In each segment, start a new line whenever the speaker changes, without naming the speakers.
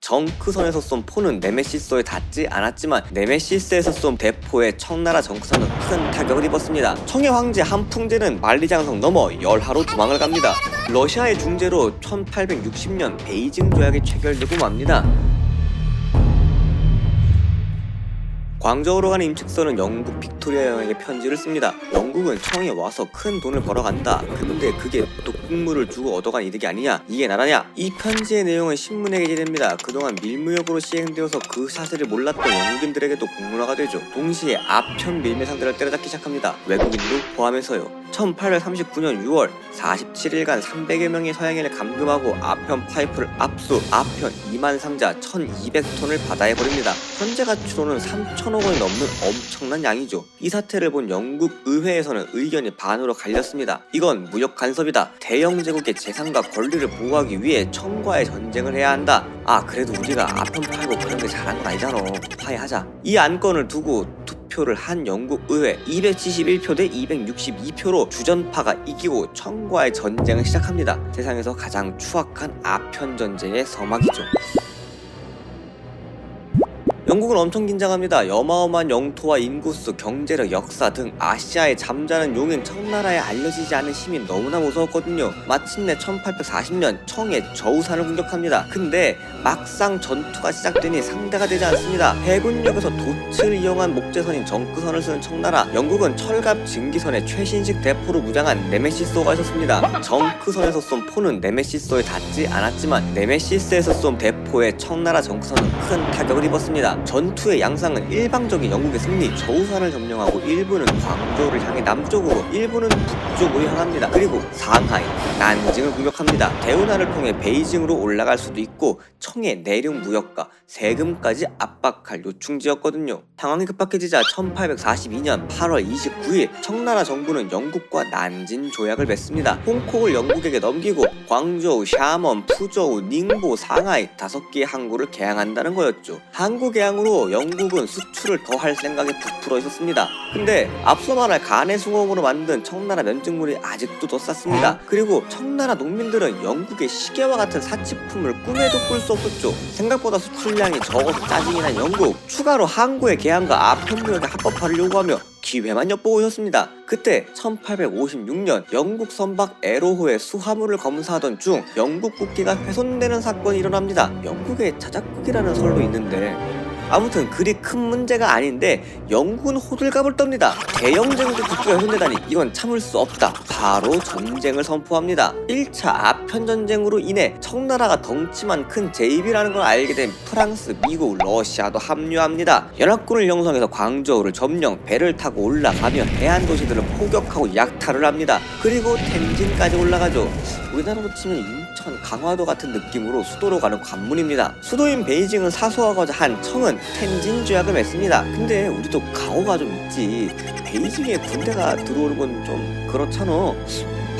정크선에서 쏜 포는 네메시스에 닿지 않았지만 네메시스에서 쏜 대포에 청나라 정크선은 큰 타격을 입었습니다. 청의 황제 한풍제는 만리장성 넘어 열하로 도망을 갑니다. 러시아의 중재로 1860년 베이징 조약이 체결되고 맙니다. 광저우로 가는 임칙선은 영국 빅토리아 여왕에게 편지를 씁니다. 영국은 청에 와서 큰 돈을 벌어간다. 근데 그게 독국물을 주고 얻어간 이득이 아니냐? 이게 나라냐? 이 편지의 내용은 신문에 게재됩니다. 그동안 밀무역으로 시행되어서 그 사실을 몰랐던 영국인들에게도 공론화가 되죠. 동시에 아편 밀매 상대를 때려잡기 시작합니다. 외국인도 포함해서요. 1839년 6월 47일간 300여 명의 서양인을 감금하고 아편 파이프를 압수, 아편 2만 상자 1200톤을 바다에 버립니다. 현재 가치로는 3천억 원이 넘는 엄청난 양이죠. 이 사태를 본 영국 의회에서는 의견이 반으로 갈렸습니다. 이건 무역 간섭이다. 대영 제국의 재산과 권리를 보호하기 위해 청과의 전쟁을 해야 한다. 아, 그래도 우리가 아편 팔고 그런 게 잘한 건 아니잖아. 화해하자. 이 안건을 두고 투표를 한 영국 의회 271표 대 262표로 주전파가 이기고 청과의 전쟁을 시작합니다. 세상에서 가장 추악한 아편 전쟁의 서막이죠. 영국은 엄청 긴장합니다. 어마어마한 영토와 인구수, 경제력, 역사 등 아시아의 잠자는 용인 청나라에 알려지지 않은 힘이 너무나 무서웠거든요. 마침내 1840년 청의 저우산을 공격합니다. 근데 막상 전투가 시작되니 상대가 되지 않습니다. 해군력에서 돛을 이용한 목재선인 정크선을 쓰는 청나라, 영국은 철갑 증기선에 최신식 대포로 무장한 네메시스호가 있었습니다. 정크선에서 쏜 포는 네메시스호에 닿지 않았지만 네메시스에서 쏜 대포에 청나라 정크선은 큰 타격을 입었습니다. 전투의 양상은 일방적인 영국의 승리, 저우산을 점령하고 일부는 광저우를 향해 남쪽으로, 일부는 북쪽으로 향합니다. 그리고 상하이, 난징을 공격합니다. 대운하를 통해 베이징으로 올라갈 수도 있고 청의 내륙 무역과 세금까지 압박할 요충지였거든요. 상황이 급박해지자 1842년 8월 29일 청나라 정부는 영국과 난징 조약을 맺습니다. 홍콩을 영국에게 넘기고 광저우, 샤먼, 푸저우, 닝보, 상하이 5개의 항구를 개항한다는 거였죠. 항구 개항으로 영국은 수출을 더 할 생각에 부풀어 있었습니다. 근데 앞서 말할 간의 숭어으로 만든 청나라 면직물이 아직도 더 쌌습니다. 그리고 청나라 농민들은 영국의 시계와 같은 사치품을 꿈에도 꿀 수 없었죠. 생각보다 수출량이 적어서 짜증이 난 영국, 추가로 항구의 개항과 아편 무역의 합법화를 요구하며 기회만 엿보고 있었습니다. 그때 1856년 영국 선박 에로호의 수화물을 검사하던 중 영국 국기가 훼손되는 사건이 일어납니다. 영국에 자작극이라는 설도 있는데 아무튼 그리 큰 문제가 아닌데 영국은 호들갑을 떱니다. 대영 제국의 국기가 훼손되다니 이건 참을 수 없다. 바로 전쟁을 선포합니다. 1차 아편 전쟁으로 인해 청나라가 덩치만 큰 제입이라는 걸 알게 된 프랑스, 미국, 러시아도 합류합니다. 연합군을 형성해서 광저우를 점령, 배를 타고 올라가며 해안 도시들을 포격하고 약탈을 합니다. 그리고 텐진까지 올라가죠. 우리나라로 치면 인천, 강화도 같은 느낌으로 수도로 가는 관문입니다. 수도인 베이징은 사수하고자 한 청은 텐진 조약을 맺습니다. 근데 우리도 가오가 좀 있지. 베이징에 군대가 들어오는 건 좀 그렇잖아.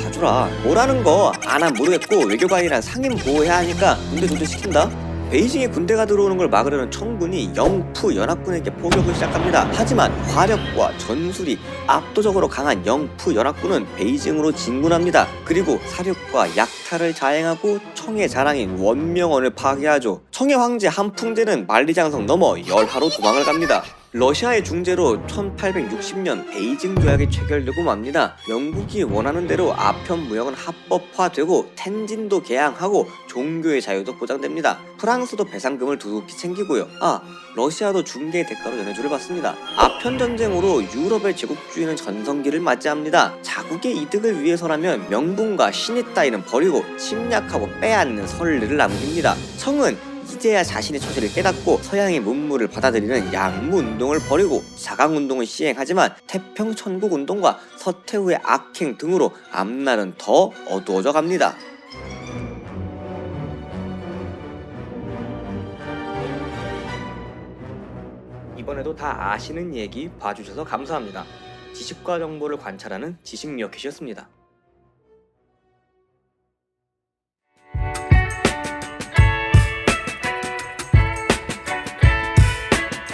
봐주라. 뭐라는 거 안 하면 모르겠고 외교관이란 상임 보호해야 하니까 군대 조치시킨다. 베이징에 군대가 들어오는 걸 막으려는 청군이 영푸 연합군에게 포격을 시작합니다. 하지만 화력과 전술이 압도적으로 강한 영푸 연합군은 베이징으로 진군합니다. 그리고 사륙과 약탈을 자행하고 청의 자랑인 원명원을 파괴하죠. 청의 황제 한풍제는 만리장성 넘어 열하로 도망을 갑니다. 러시아의 중재로 1860년 베이징 조약이 체결되고 맙니다. 영국이 원하는 대로 아편 무역은 합법화되고 텐진도 개항하고 종교의 자유도 보장됩니다. 프랑스도 배상금을 두둑히 챙기고요. 러시아도 중개의 대가로 연해주를 받습니다. 아편 전쟁으로 유럽의 제국주의는 전성기를 맞이합니다. 자국의 이득을 위해서라면 명분과 신의 따위는 버리고 침략하고 빼앗는 선례를 남깁니다. 청은 이제야 자신의 처지를 깨닫고 서양의 문물을 받아들이는 양무운동을 벌이고 자강운동을 시행하지만 태평천국운동과 서태후의 악행 등으로 앞날은 더 어두워져 갑니다. 이번에도 다 아시는 얘기 봐주셔서 감사합니다. 지식과 정보를 관찰하는 지식미어캣이었습니다.